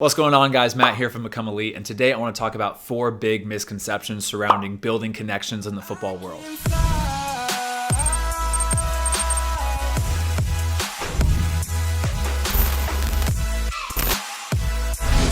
What's going on, guys? Matt here from Become Elite, and today I want to talk about 4 big misconceptions surrounding building connections in the football world.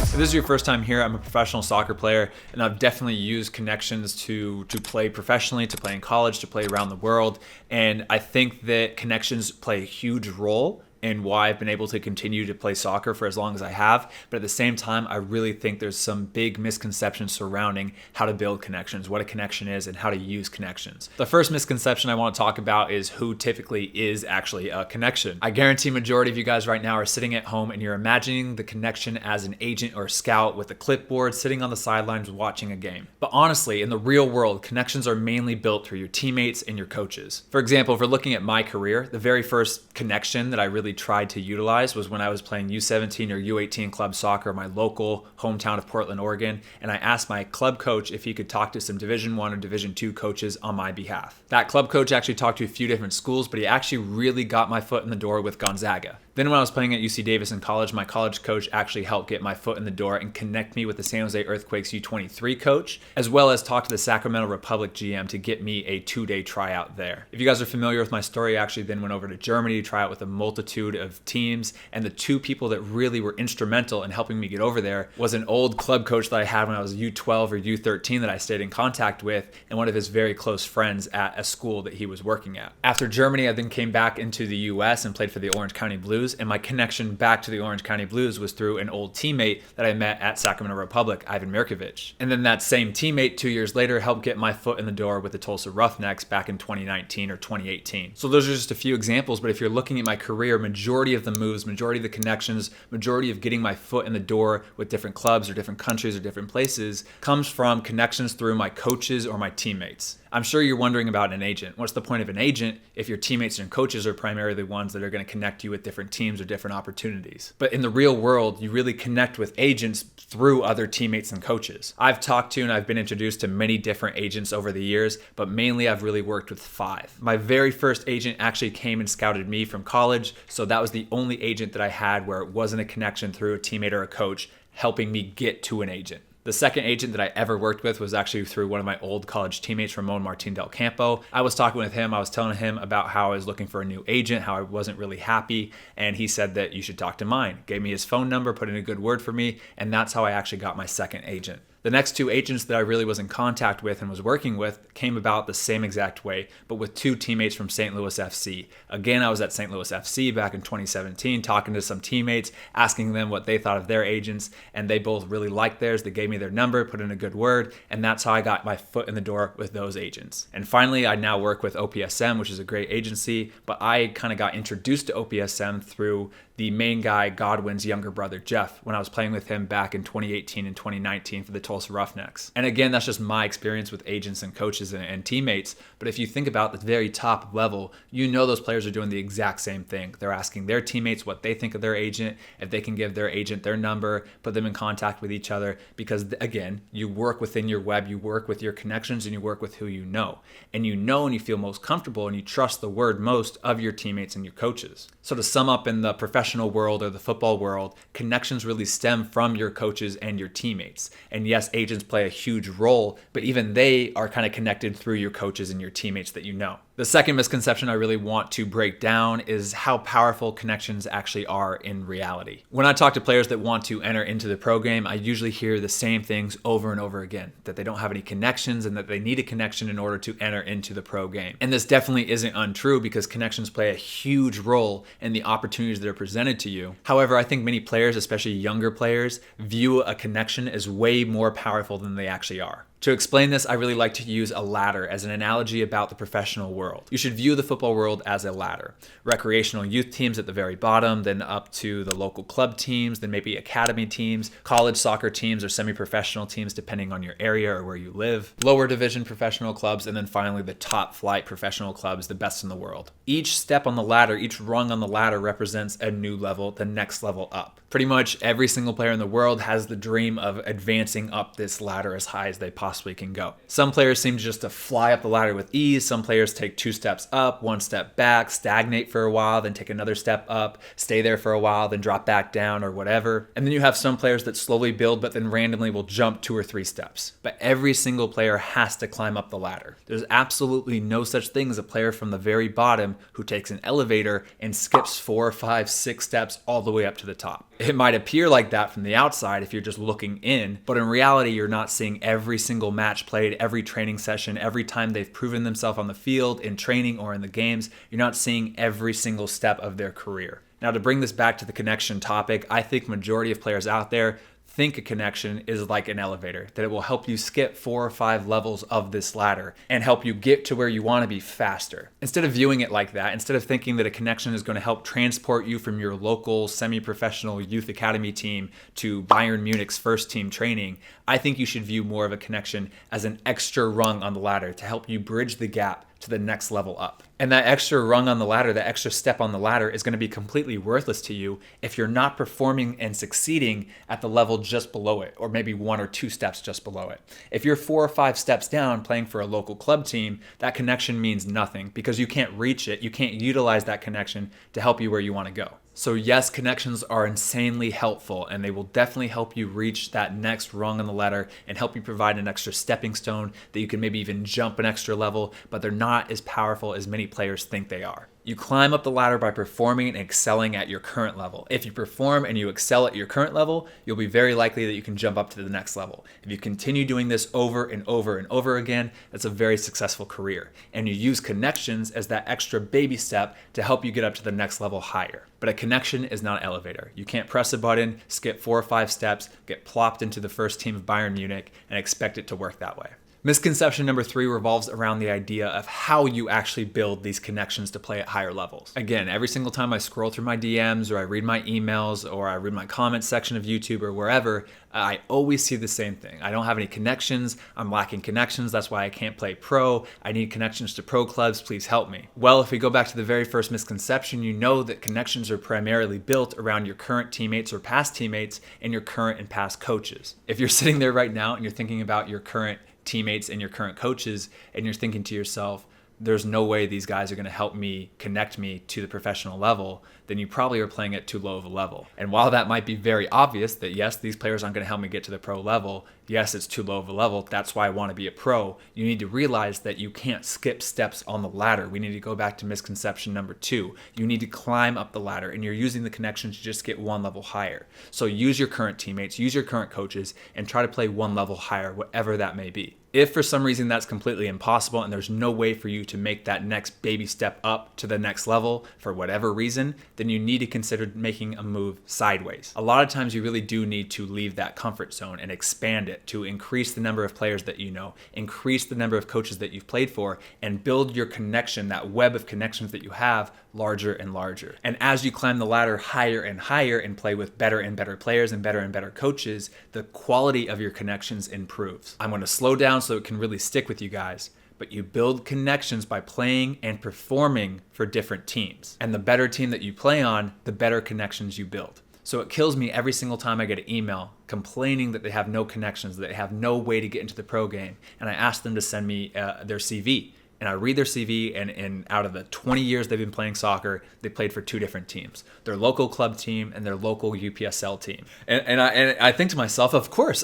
If this is your first time here, I'm a professional soccer player, and I've definitely used connections to play professionally, to play in college, to play around the world, and I think that connections play a huge role and why I've been able to continue to play soccer for as long as I have. But at the same time, I really think there's some big misconceptions surrounding how to build connections, what a connection is, and how to use connections. The first misconception I want to talk about is who typically is actually a connection. I guarantee majority of you guys right now are sitting at home and you're imagining the connection as an agent or a scout with a clipboard sitting on the sidelines watching a game. But honestly, in the real world, connections are mainly built through your teammates and your coaches. For example, if we're looking at my career, the very first connection that I really tried to utilize was when I was playing U17 or U18 club soccer in my local hometown of Portland, Oregon, and I asked my club coach if he could talk to some Division I or Division II coaches on my behalf. That club coach actually talked to a few different schools, but he actually really got my foot in the door with Gonzaga. Then when I was playing at UC Davis in college, my college coach actually helped get my foot in the door and connect me with the San Jose Earthquakes U23 coach, as well as talk to the Sacramento Republic GM to get me a 2-day tryout there. If you guys are familiar with my story, I actually then went over to Germany to try out with a multitude of teams, and the 2 people that really were instrumental in helping me get over there was an old club coach that I had when I was U12 or U13 that I stayed in contact with, and one of his very close friends at a school that he was working at. After Germany, I then came back into the US and played for the Orange County Blues, and my connection back to the Orange County Blues was through an old teammate that I met at Sacramento Republic, Ivan Mirkovic. And then that same teammate 2 years later helped get my foot in the door with the Tulsa Roughnecks back in 2019 or 2018. So those are just a few examples, but if you're looking at my career, majority of the moves, majority of the connections, majority of getting my foot in the door with different clubs or different countries or different places comes from connections through my coaches or my teammates. I'm sure you're wondering about an agent. What's the point of an agent if your teammates and coaches are primarily the ones that are going to connect you with different teams or different opportunities? But in the real world, you really connect with agents through other teammates and coaches. I've talked to and I've been introduced to many different agents over the years, but mainly I've really worked with 5. My very first agent actually came and scouted me from college, so that was the only agent that I had where it wasn't a connection through a teammate or a coach helping me get to an agent. The second agent that I ever worked with was actually through one of my old college teammates, Ramon Martin Del Campo. I was talking with him. I was telling him about how I was looking for a new agent, how I wasn't really happy, and he said that you should talk to mine. Gave me his phone number, put in a good word for me, and that's how I actually got my second agent. The next 2 agents that I really was in contact with and was working with came about the same exact way, but with 2 teammates from St. Louis FC. Again, I was at St. Louis FC back in 2017, talking to some teammates, asking them what they thought of their agents, and they both really liked theirs. They gave me their number, put in a good word, and that's how I got my foot in the door with those agents. And finally, I now work with OPSM, which is a great agency, but I kind of got introduced to OPSM through the main guy, Godwin's younger brother, Jeff, when I was playing with him back in 2018 and 2019 for the Tulsa Roughnecks. And again, that's just my experience with agents and coaches and teammates. But if you think about the very top level, you know those players are doing the exact same thing. They're asking their teammates what they think of their agent, if they can give their agent their number, put them in contact with each other, because again, you work within your web, you work with your connections, and you work with who you know. And you know and you feel most comfortable and you trust the word most of your teammates and your coaches. So to sum up, in the professional world or the football world, connections really stem from your coaches and your teammates. And yes, agents play a huge role, but even they are kind of connected through your coaches and your teammates that you know. The second misconception I really want to break down is how powerful connections actually are in reality. When I talk to players that want to enter into the pro game, I usually hear the same things over and over again, that they don't have any connections and that they need a connection in order to enter into the pro game. And this definitely isn't untrue because connections play a huge role in the opportunities that are presented to you. However, I think many players, especially younger players, view a connection as way more powerful than they actually are. To explain this, I really like to use a ladder as an analogy about the professional world. You should view the football world as a ladder. Recreational youth teams at the very bottom, then up to the local club teams, then maybe academy teams, college soccer teams or semi-professional teams depending on your area or where you live, lower division professional clubs, and then finally the top flight professional clubs, the best in the world. Each step on the ladder, each rung on the ladder represents a new level, the next level up. Pretty much every single player in the world has the dream of advancing up this ladder as high as they possibly possibly can go. Some players seem just to fly up the ladder with ease. Some players take 2 steps up, 1 step back, stagnate for a while, then take another step up, stay there for a while, then drop back down or whatever. And then you have some players that slowly build, but then randomly will jump 2 or 3 steps. But every single player has to climb up the ladder. There's absolutely no such thing as a player from the very bottom who takes an elevator and skips 4, 5, 6 steps all the way up to the top. It might appear like that from the outside if you're just looking in, but in reality, you're not seeing every single match played, every training session, every time they've proven themselves on the field, in training or in the games. You're not seeing every single step of their career. Now, to bring this back to the connection topic, I think majority of players out there think a connection is like an elevator, that it will help you skip 4 or 5 levels of this ladder and help you get to where you want to be faster. Instead of viewing it like that, instead of thinking that a connection is going to help transport you from your local semi-professional youth academy team to Bayern Munich's first team training, I think you should view more of a connection as an extra rung on the ladder to help you bridge the gap to the next level up. And that extra rung on the ladder, that extra step on the ladder is going to be completely worthless to you if you're not performing and succeeding at the level just below it, or maybe 1 or 2 steps just below it. If you're 4 or 5 steps down playing for a local club team, that connection means nothing because you can't reach it. You can't utilize that connection to help you where you want to go. So yes, connections are insanely helpful, and they will definitely help you reach that next rung on the ladder and help you provide an extra stepping stone that you can maybe even jump an extra level, but they're not as powerful as many players think they are. You climb up the ladder by performing and excelling at your current level. If you perform and you excel at your current level, you'll be very likely that you can jump up to the next level. If you continue doing this over and over and over again, that's a very successful career. And you use connections as that extra baby step to help you get up to the next level higher. But a connection is not an elevator. You can't press a button, skip 4 or 5 steps, get plopped into the first team of Bayern Munich, and expect it to work that way. Misconception number 3 revolves around the idea of how you actually build these connections to play at higher levels. Again, every single time I scroll through my DMs or I read my emails or I read my comments section of YouTube or wherever, I always see the same thing. I don't have any connections. I'm lacking connections. That's why I can't play pro. I need connections to pro clubs. Please help me. Well, if we go back to the very first misconception, you know that connections are primarily built around your current teammates or past teammates and your current and past coaches. If you're sitting there right now and you're thinking about your current teammates and your current coaches, and you're thinking to yourself, there's no way these guys are going to help me connect me to the professional level, then you probably are playing at too low of a level. And while that might be very obvious that yes, these players aren't going to help me get to the pro level, yes, it's too low of a level, that's why I want to be a pro, you need to realize that you can't skip steps on the ladder. We need to go back to misconception number 2. You need to climb up the ladder, and you're using the connections to just get 1 level higher. So use your current teammates, use your current coaches, and try to play 1 level higher, whatever that may be. If for some reason that's completely impossible and there's no way for you to make that next baby step up to the next level for whatever reason, then you need to consider making a move sideways. A lot of times you really do need to leave that comfort zone and expand it to increase the number of players that you know, increase the number of coaches that you've played for, and build your connection, that web of connections that you have, larger and larger. And as you climb the ladder higher and higher and play with better and better players and better coaches, the quality of your connections improves. I'm going to slow down so it can really stick with you guys. But you build connections by playing and performing for different teams. And the better team that you play on, the better connections you build. So it kills me every single time I get an email complaining that they have no connections, that they have no way to get into the pro game. And I ask them to send me their CV. And I read their CV, and out of the 20 years they've been playing soccer, they played for 2 different teams: their local club team and their local UPSL team. And I think to myself, of course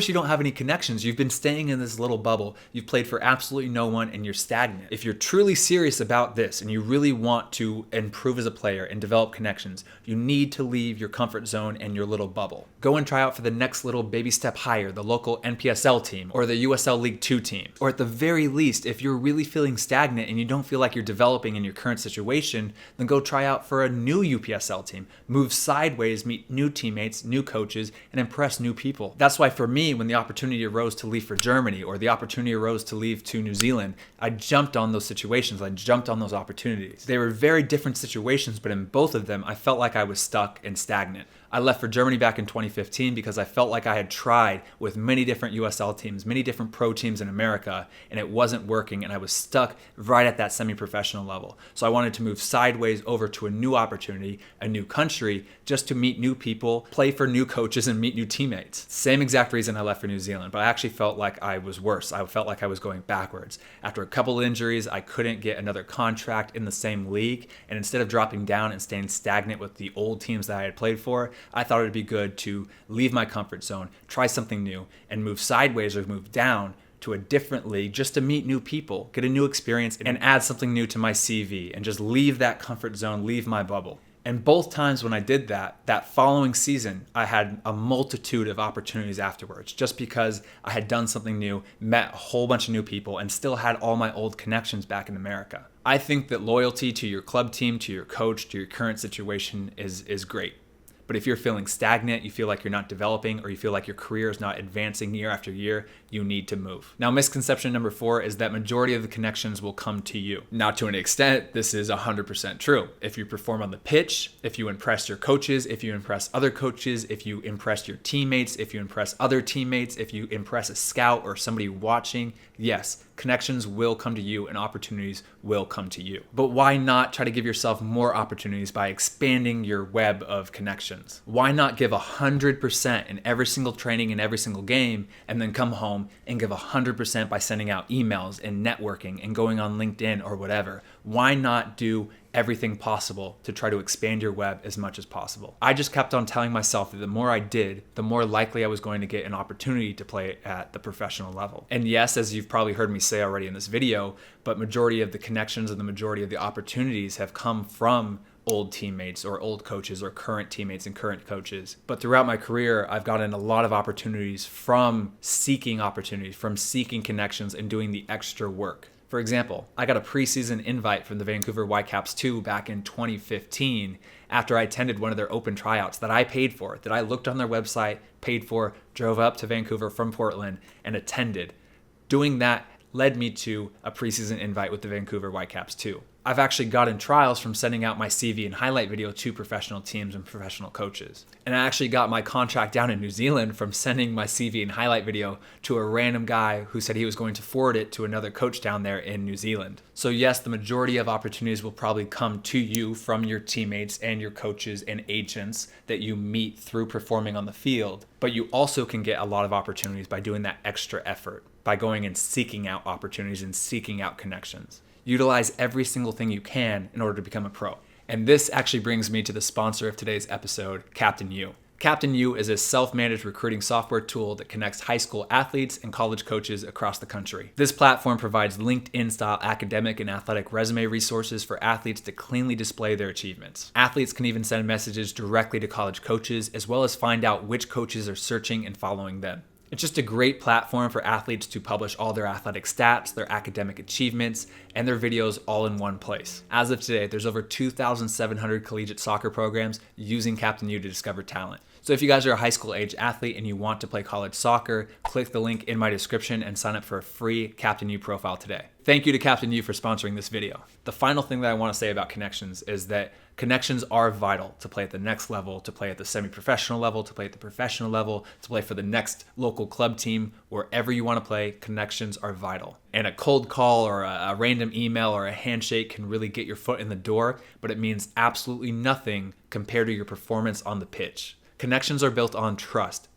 you don't have any connections. You've been staying in this little bubble. You've played for absolutely no one, and you're stagnant. If you're truly serious about this and you really want to improve as a player and develop connections, you need to leave your comfort zone and your little bubble. Go and try out for the next little baby step higher, the local NPSL team or the USL League 2 team. Or at the very least, if you're really feeling stagnant and you don't feel like you're developing in your current situation, then go try out for a new UPSL team. Move sideways, meet new teammates, new coaches, and impress new people. That's why for me, when the opportunity arose to leave for Germany or the opportunity arose to leave to New Zealand, I jumped on those situations. I jumped on those opportunities. They were very different situations, but in both of them, I felt like I was stuck and stagnant. I left for Germany back in 2015 because I felt like I had tried with many different USL teams, many different pro teams in America, and it wasn't working, and I was stuck right at that semi-professional level. So I wanted to move sideways over to a new opportunity, a new country, just to meet new people, play for new coaches, and meet new teammates. Same exact reason I left for New Zealand, but I actually felt like I was worse. I felt like I was going backwards. After a couple injuries, I couldn't get another contract in the same league, and instead of dropping down and staying stagnant with the old teams that I had played for, I thought it would be good to leave my comfort zone, try something new, and move sideways or move down to a different league just to meet new people, get a new experience, and add something new to my CV, and just leave that comfort zone, leave my bubble. And both times when I did that following season, I had a multitude of opportunities afterwards, just because I had done something new, met a whole bunch of new people, and still had all my old connections back in America. I think that loyalty to your club team, to your coach, to your current situation is great. But if you're feeling stagnant, you feel like you're not developing, or you feel like your career is not advancing year after year, you need to move. Now, misconception number 4 is that majority of the connections will come to you. Now, to an extent, this is 100% true. If you perform on the pitch, if you impress your coaches, if you impress other coaches, if you impress your teammates, if you impress other teammates, if you impress a scout or somebody watching, yes, connections will come to you and opportunities will come to you. But why not try to give yourself more opportunities by expanding your web of connections? Why not give 100% in every single training and every single game, and then come home and give 100% by sending out emails and networking and going on LinkedIn or whatever? Why not do everything possible to try to expand your web as much as possible? I just kept on telling myself that the more I did, the more likely I was going to get an opportunity to play at the professional level. And yes, as you've probably heard me say already in this video, but majority of the connections and the majority of the opportunities have come from old teammates or old coaches or current teammates and current coaches. But throughout my career, I've gotten a lot of opportunities from seeking connections and doing the extra work. For example, I got a preseason invite from the Vancouver Whitecaps 2 back in 2015 after I attended one of their open tryouts that I paid for, that I looked on their website, paid for, drove up to Vancouver from Portland, and attended. Doing that led me to a preseason invite with the Vancouver Whitecaps 2. I've actually gotten trials from sending out my CV and highlight video to professional teams and professional coaches. And I actually got my contract down in New Zealand from sending my CV and highlight video to a random guy who said he was going to forward it to another coach down there in New Zealand. So yes, the majority of opportunities will probably come to you from your teammates and your coaches and agents that you meet through performing on the field. But you also can get a lot of opportunities by doing that extra effort, by going and seeking out opportunities and seeking out connections. Utilize every single thing you can in order to become a pro. And this actually brings me to the sponsor of today's episode, Captain U. Captain U is a self-managed recruiting software tool that connects high school athletes and college coaches across the country. This platform provides LinkedIn-style academic and athletic resume resources for athletes to cleanly display their achievements. Athletes can even send messages directly to college coaches, as well as find out which coaches are searching and following them. It's just a great platform for athletes to publish all their athletic stats, their academic achievements, and their videos all in one place. As of today, there's over 2,700 collegiate soccer programs using Captain U to discover talent. So if you guys are a high school age athlete and you want to play college soccer, click the link in my description and sign up for a free Captain U profile today. Thank you to Captain U for sponsoring this video. The final thing that I want to say about connections is that connections are vital to play at the next level, to play at the semi-professional level, to play at the professional level, to play for the next local club team. Wherever you want to play, connections are vital. And a cold call or a random email or a handshake can really get your foot in the door, but it means absolutely nothing compared to your performance on the pitch. Connections are built on trust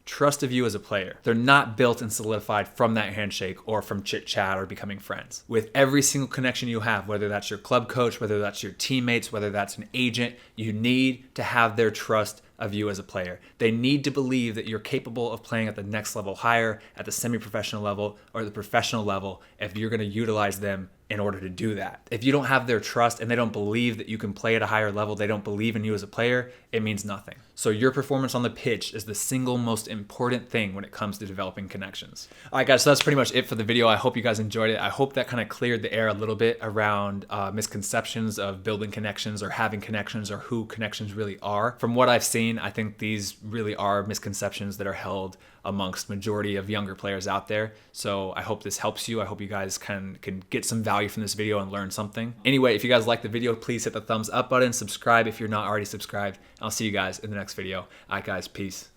of you as a player. They're not built and solidified from that handshake or from chit chat or becoming friends. With every single connection you have, whether that's your club coach, whether that's your teammates, whether that's an agent, you need to have their trust of you as a player. They need to believe that you're capable of playing at the next level higher, at the semi-professional level or the professional level, if you're going to utilize them in order to do that. If you don't have their trust and they don't believe that you can play at a higher level, they don't believe in you as a player, it means nothing. So your performance on the pitch is the single most important thing when it comes to developing connections. All right, guys, so that's pretty much it for the video. I hope you guys enjoyed it. I hope that kind of cleared the air a little bit around misconceptions of building connections or having connections or who connections really are. From what I've seen, seen. I think these really are misconceptions that are held amongst majority of younger players out there. So I hope this helps you. I hope you guys can get some value from this video and learn something. Anyway, if you guys like the video, please hit the thumbs up button, subscribe if you're not already subscribed. I'll see you guys in the next video. All right, guys, peace.